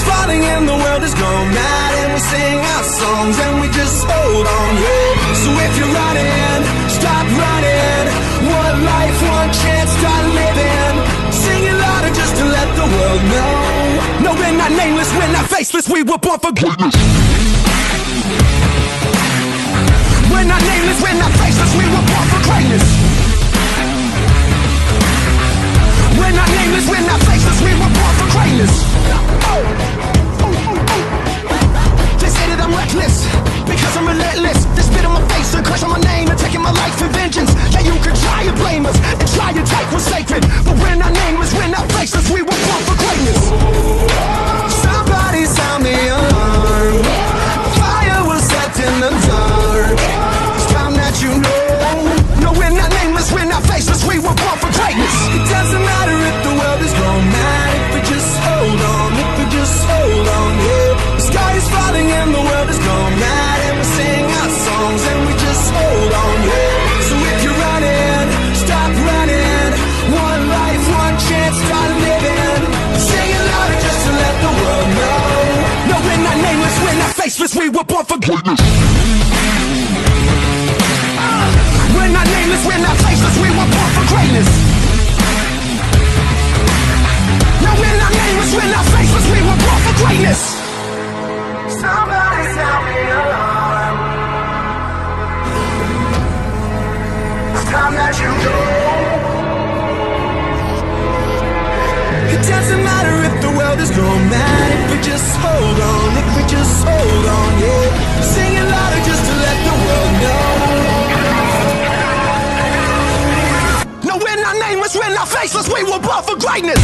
is falling and the world is gone mad, and we sing our songs and we just hold on, yeah. So if you're running, stop running. One life, one chance, start living. Sing it louder just to let the world know. No, we're not nameless, we're not faceless, we were born for greatness. We're not nameless, we're not faceless, we were born for greatness. We're not nameless, we're not faceless, we were born for greatness. They say that I'm reckless, because I'm relentless. They spit on my face and curse on my name and taking my life for vengeance. Yeah, you could try to blame us and try to take what's sacred, but we're not nameless, we're not faceless, we were born for greatness. Somebody sound the alarm. Fire was set in the dark. It's time that you know. No, we're not nameless, we're not faceless, we were born for greatness. It doesn't matter if the world is gone mad, if we just hold on, if we just hold on, yeah. The sky is falling and the world is gone mad, and we sing our songs and we just hold on, yeah. So if you're running, stop running. One life, one chance, start living. Sing it louder just to let the world know. No, we're not nameless, we're not faceless, we were born for greatness. We're not nameless, we're not faceless, we were born for greatness. No, we're not nameless, we're not faceless, we were born for greatness. Somebody sound the alarm. It's time that you know. It doesn't matter if the world is gone mad, if we just hold on, if we just hold on, yeah. Sing it louder just to let the world know. No, we're not nameless, we're not faceless, we were born for greatness.